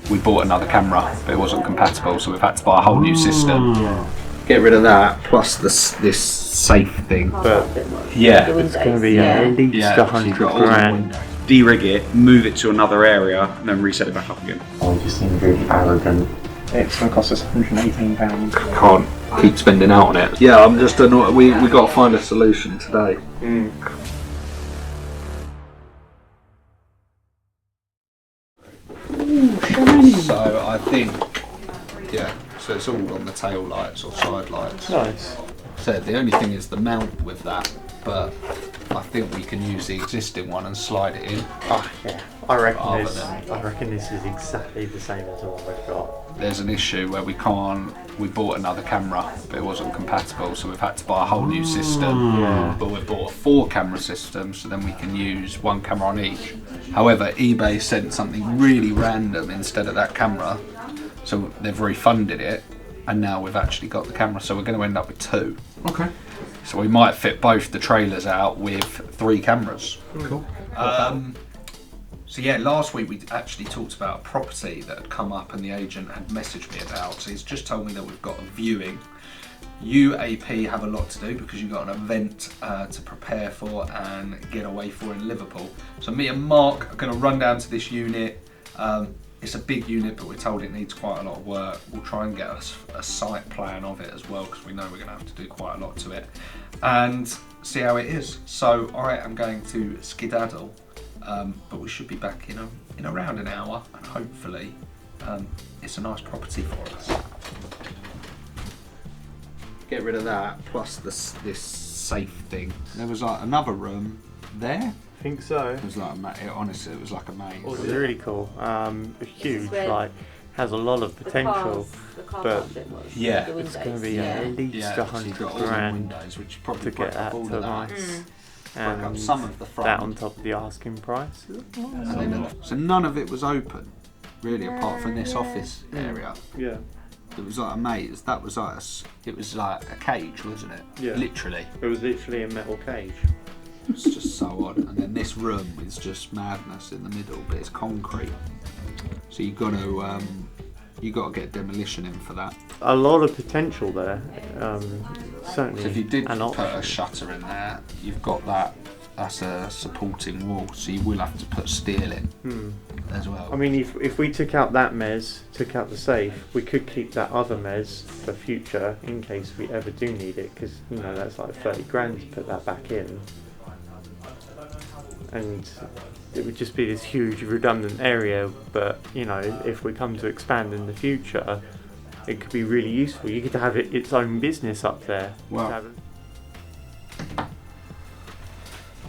we bought another camera, but it wasn't compatible, so we've had to buy a whole new system. Get rid of that, plus this safe thing. But Yeah, it's going to be at least 100 grand. De-rig it, move it to another area, and then reset it back up again. Oh, you just seem really arrogant. It's going to cost us £118. Can't keep spending out on it. Yeah, I'm just annoyed. We got to find a solution today. So I think, so it's all on the tail lights or side lights. Nice. So the only thing is the mount with that, but I think we can use the existing one and slide it in. Oh yeah, I reckon this is exactly the same as the one we've got. There's an issue where we bought another camera, but it wasn't compatible, so we've had to buy a whole new system. But we've bought a 4-camera system, so then we can use one camera on each. However, eBay sent something really random instead of that camera, so they've refunded it, and now we've actually got the camera, so we're going to end up with 2. Okay. So we might fit both the trailers out with 3 cameras. Cool. So yeah, last week we actually talked about a property that had come up and the agent had messaged me about. So he's just told me that we've got a viewing. UAP have a lot to do because you've got an event to prepare for and get away for in Liverpool. So me and Mark are going to run down to this unit. It's a big unit, but we're told it needs quite a lot of work. We'll try and get us a site plan of it as well, because we know we're going to have to do quite a lot to it, and see how it is. So I am going to skedaddle, but we should be back in around an hour, and hopefully it's a nice property for us. Get rid of that, plus this safe thing. There was like another room there. I think so. It was like honestly, it was like a maze. It was really cool. Huge, like has a lot of potential, but yeah, it's going to be at least 100 grand which probably to get that to nice. And some of the front. That on top of the asking price. So none of it was open, really, apart from this office area. Yeah. It was like a maze. That was like it was like a cage, wasn't it? Yeah. Literally. It was literally a metal cage. It's just so odd. And then this room is just madness in the middle, but it's concrete. So you got to get demolition in for that. A lot of potential there. Certainly. So if you did an put option. a shutter in there, you've got that. That's a supporting wall, so you will have to put steel in as well. I mean, if we took out that mez, took out the safe, we could keep that other mez for future in case we ever do need it, because that's like 30 grand to put that back in. And it would just be this huge redundant area, but if we come to expand in the future, it could be really useful. You could have its own business up there. Wow.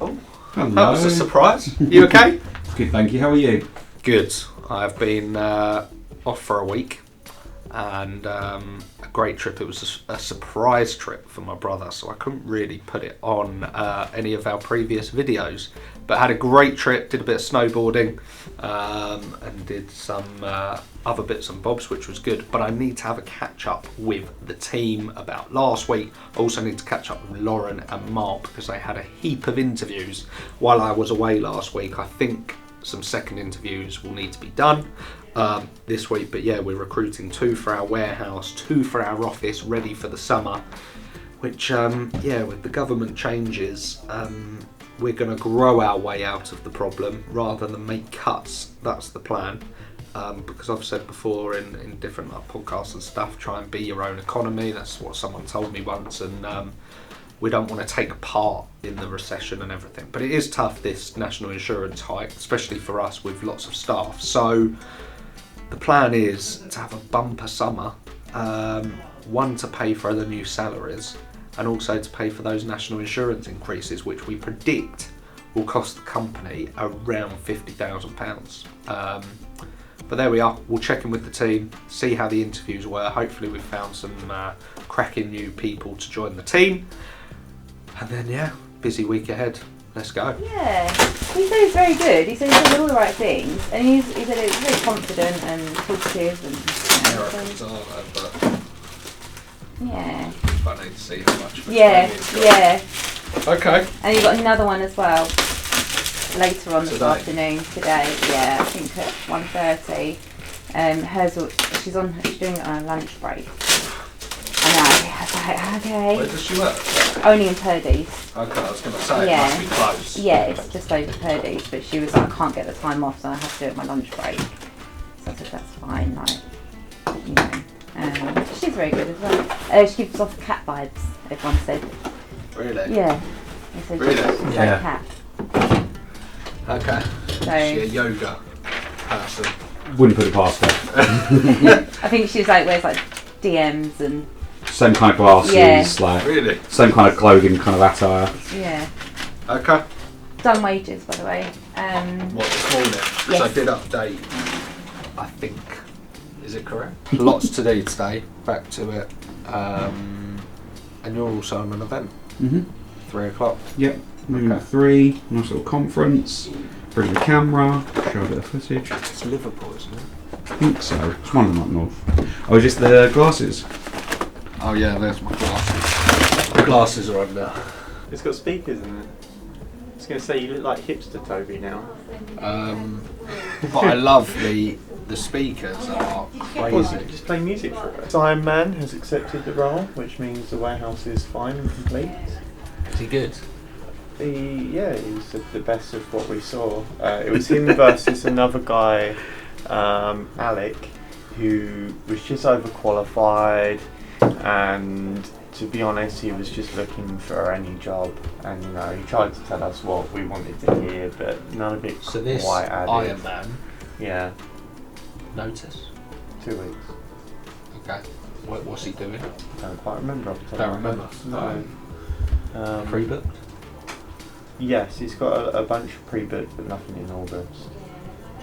Oh, hello. That was a surprise. You okay? Good, thank you. How are you? Good. I've been off for a week, and a great trip. It was a surprise trip for my brother, so I couldn't really put it on any of our previous videos. But had a great trip, did a bit of snowboarding, and did some other bits and bobs, which was good. But I need to have a catch up with the team about last week. I also need to catch up with Lauren and Mark, because they had a heap of interviews while I was away last week. I think some second interviews will need to be done this week, but yeah, we're recruiting 2 for our warehouse, 2 for our office, ready for the summer, which with the government changes, we're going to grow our way out of the problem rather than make cuts. That's the plan, because I've said before in different podcasts and stuff, try and be your own economy. That's what someone told me once, and we don't want to take part in the recession and everything. But it is tough, this national insurance hike, especially for us with lots of staff. So the plan is to have a bumper summer, one to pay for the new salaries, and also to pay for those national insurance increases, which we predict will cost the company around £50,000. But there we are. We'll check in with the team, see how the interviews were. Hopefully we've found some cracking new people to join the team. And then, busy week ahead. Let's go. Yeah, he said it's very good. He said he said all the right things, and he said it's very confident and positive and yeah. I need to see how much. Yeah. Okay. And you got another one as well later on this afternoon today. Yeah, I think at 1:30. She's doing it on a lunch break. I know. I was like, okay. Where does she work? Only in Purdy's. Okay, I was going to say Yeah. it must be close. Yeah, it's just over Purdy's, but she was like, I can't get the time off, so I have to do it at my lunch break. So I said, that's fine, like, you know. She's very good as well. She gives off cat vibes, everyone said. Really? Yeah. They said Really? she's Yeah. like a cat. Okay. So Is she a yoga person? Wouldn't put it past her. I think she's like wears like DMs and Same kind of glasses, Yeah. like Really? same kind of clothing, kind of attire. yeah. Okay. Done wages, by the way. What, this morning? Because Yes. I did update, I think, is it correct? Lots to do today, back to it. And you're also on an event, 3 o'clock. Yep. Moving Okay. at 3, nice little conference. Bring the camera, show a bit of footage. It's Liverpool, isn't it? I think so. It's one of them up north. Oh, just the glasses. Oh yeah, there's my glasses. The glasses are on there. It's got speakers in it. I was going to say you look like hipster Toby now. But I love the speakers are crazy. Just play music for it. Simon Man has accepted the role, which means the warehouse is fine and complete. Is he good? Yeah, he was the best of what we saw. It was him versus another guy, Alec, who was just overqualified, and to be honest, he was just looking for any job. And you know, he tried to tell us what we wanted to hear, but none of it So this quite added. Iron Man Yeah, notice. 2 weeks. Okay. What's he doing? Don't quite remember. Off the top Don't of my remember. head. No. Pre-booked? Yes, he's got a bunch pre-booked, but nothing in August.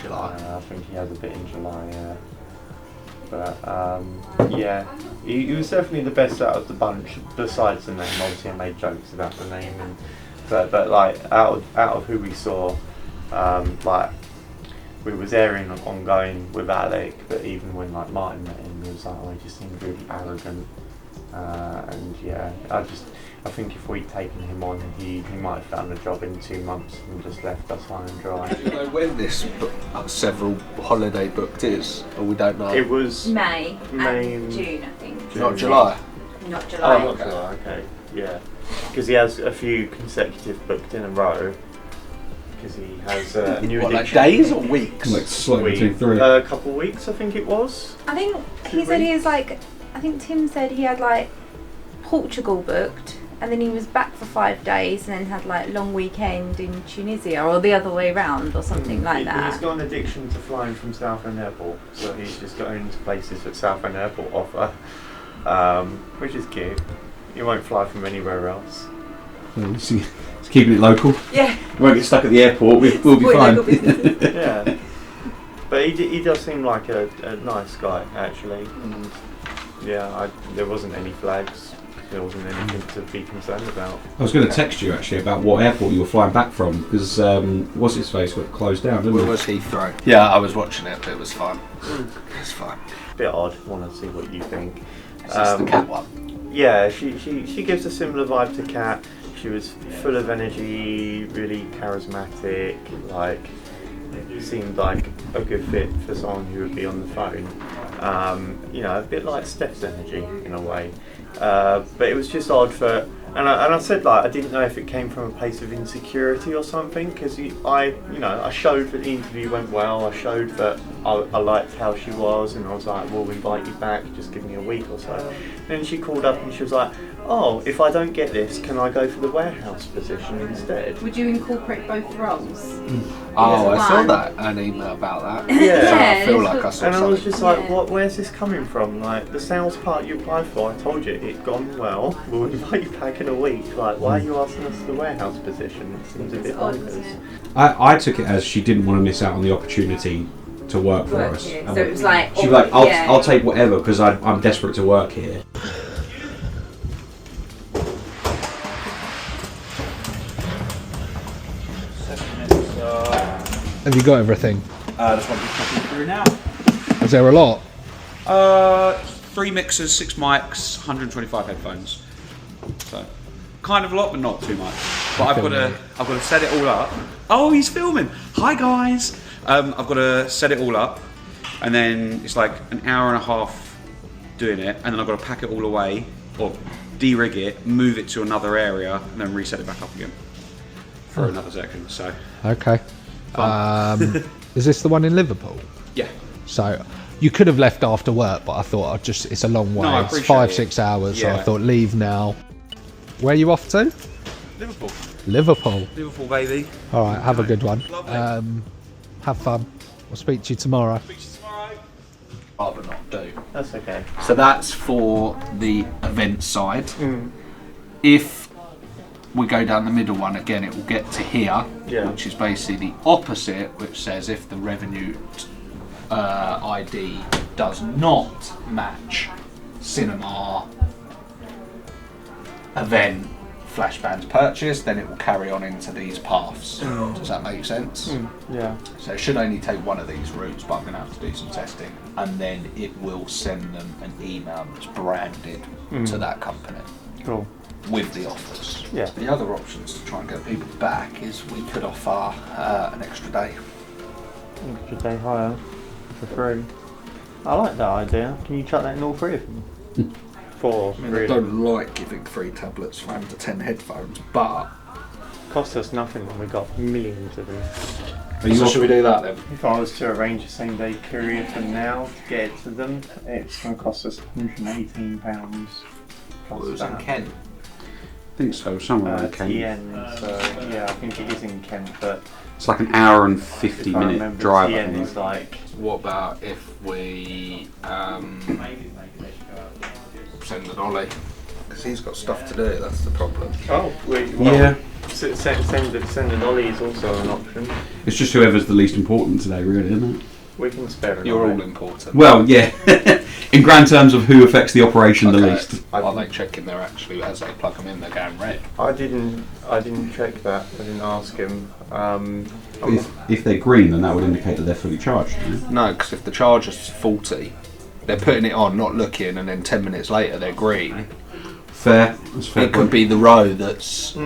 July. I think he has a bit in July, yeah. But yeah, he was definitely the best out of the bunch. Besides the name, obviously I made jokes about the name, but like out of who we saw, like we was airing ongoing with Alec, but even when like Martin met him, he was like, oh, he just seemed really arrogant. And yeah, I think if we'd taken him on, he might have found a job in 2 months and just left us high and dry. Do you know when this several holiday booked is? Or we don't know? It was May May and June, I think. Not July. Not July. Oh, not July, okay. Yeah. Because he has a few consecutive booked in a row. Because he has a new What, like addiction. days or weeks? Like slowly Week. between 3. A couple of weeks, I think it was. I think he said he was like, I think Tim said he had like Portugal booked, and then he was back for 5 days, and then had like long weekend in Tunisia, or the other way round, or something like He's that. got an addiction to flying from Southend Airport, so he's just going to places that Southend Airport offer, which is cute. He won't fly from anywhere else. It's keeping it local. Yeah. We won't get stuck at the airport. We'll be Support fine. local businesses. Yeah. But he does seem like a nice guy, actually. And yeah, there wasn't any flags. There wasn't anything to be concerned about. I was going to text you actually about what airport you were flying back from because what's his face got closed down, didn't Where it? was Heathrow? Yeah, I was watching it, but it was fine. It's fine. Bit odd. Want to see what you think. Is this the cat one? Yeah, she gives a similar vibe to Kat. She was full of energy, really charismatic, like seemed like a good fit for someone who would be on the phone. You know, a bit like Steph's energy in a way. But it was just odd for, and I said like I didn't know if it came from a place of insecurity or something because I showed that the interview went well. I showed that I liked how she was, and I was like, we'll invite you back. Just give me a week or so. Then she called up and she was like, oh, if I don't get this, can I go for the warehouse position instead? Would you incorporate both roles? Oh, I saw one. that, an email about that. Yeah. So I Yeah, feel this like I was- saw And I was something. just like, Yeah. where's this coming from? Like, the sales part you applied for, I told you, it gone well. We'll invite you back in a week. Like, why are you asking us the warehouse position? It seems a bit It's odd, bonkers. isn't it? I took it as she didn't want to miss out on the opportunity to work for Work us. here. So it was like, She'd be like, I'll yeah. take whatever because I'm desperate to work here. Have you got everything? That's what I'm clicking through now. Is there a lot? 3 mixers, 6 mics, 125 headphones. So, kind of a lot, but not too much. But I've got to set it all up. Oh, he's filming. Hi guys. I've got to set it all up. and then it's like an hour and a half doing it, and then I've got to pack it all away or de-rig it, move it to another area, and then reset it back up again for another second. So Okay. Is this the one in Liverpool? yeah, So you could have left after work, but I thought it's a long way. No, I It's appreciate 5-6 hours, so I Yeah. thought leave now. Where are you off to? Liverpool, Liverpool. baby. All right, have a good one. Lovely. Have fun. I'll speak to you tomorrow. Speak to you tomorrow. Rather not do. That's okay. So that's for the event side. Mm. If we go down the middle one again, it will get to here, Yeah. which is basically the opposite, which says if the revenue ID does not match cinema event flashbands purchase, then it will carry on into these paths. Does that make sense? Yeah. So it should only take one of these routes, but I'm going to have to do some testing, and then it will send them an email that's branded to that company Cool. with the offers. Yeah. The other options to try and get people back is we could offer an extra day. Extra day hire for free. I like that idea. Can you chuck that in all three of them? Four. I mean, really. I don't like giving free tablets for under 10 headphones, but Cost us nothing and we got millions of them. so should we do that then? If I was to arrange a same day courier from now to get it to them, it's going to cost us £118 Well, plus it was in that. Kent. I think so, somewhere in Kent. TN, so yeah, I think it is in Kent, but It's like an hour and 50 if I minute remember, drive. I TN think. is like What about if we send an Ollie? Because he's got stuff to do, that's the problem. Yeah. Send an Ollie is also an option. It's just whoever's the least important today, really, isn't it? We can spare an You're Ollie. all important. Well, yeah. In grand terms of who affects the operation the Okay. least. Are they checking they're actually, as they plug them in, they're going red? I didn't check that. I didn't ask him. If they're green, then that would indicate that they're fully charged. No, because if the charger's faulty, they're putting it on, not looking, and then 10 minutes later they're green. Fair. That's fair. It could be the row that's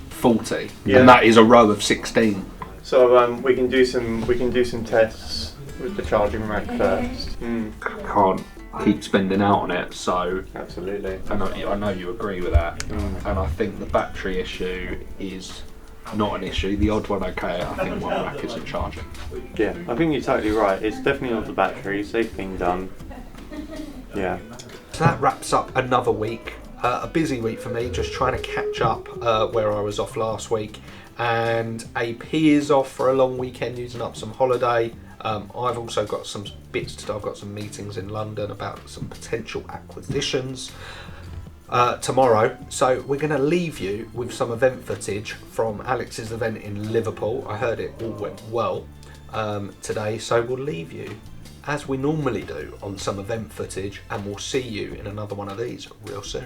faulty, Yeah. and that is a row of 16. So we can do some tests with the charging rack first. Can't keep spending out on it, so Absolutely. and I know you agree with that. And I think the battery issue is not an issue. The odd one, okay. I think one rack isn't charging. Yeah, I think you're totally right. It's definitely not the batteries. They've been done. Yeah. So that wraps up another week. A busy week for me, just trying to catch up where I was off last week. And AP is off for a long weekend using up some holiday. I've also got some bits to do. I've got some meetings in London about some potential acquisitions tomorrow. So we're going to leave you with some event footage from Alex's event in Liverpool. I heard it all went well today, so we'll leave you as we normally do on some event footage, and we'll see you in another one of these real soon.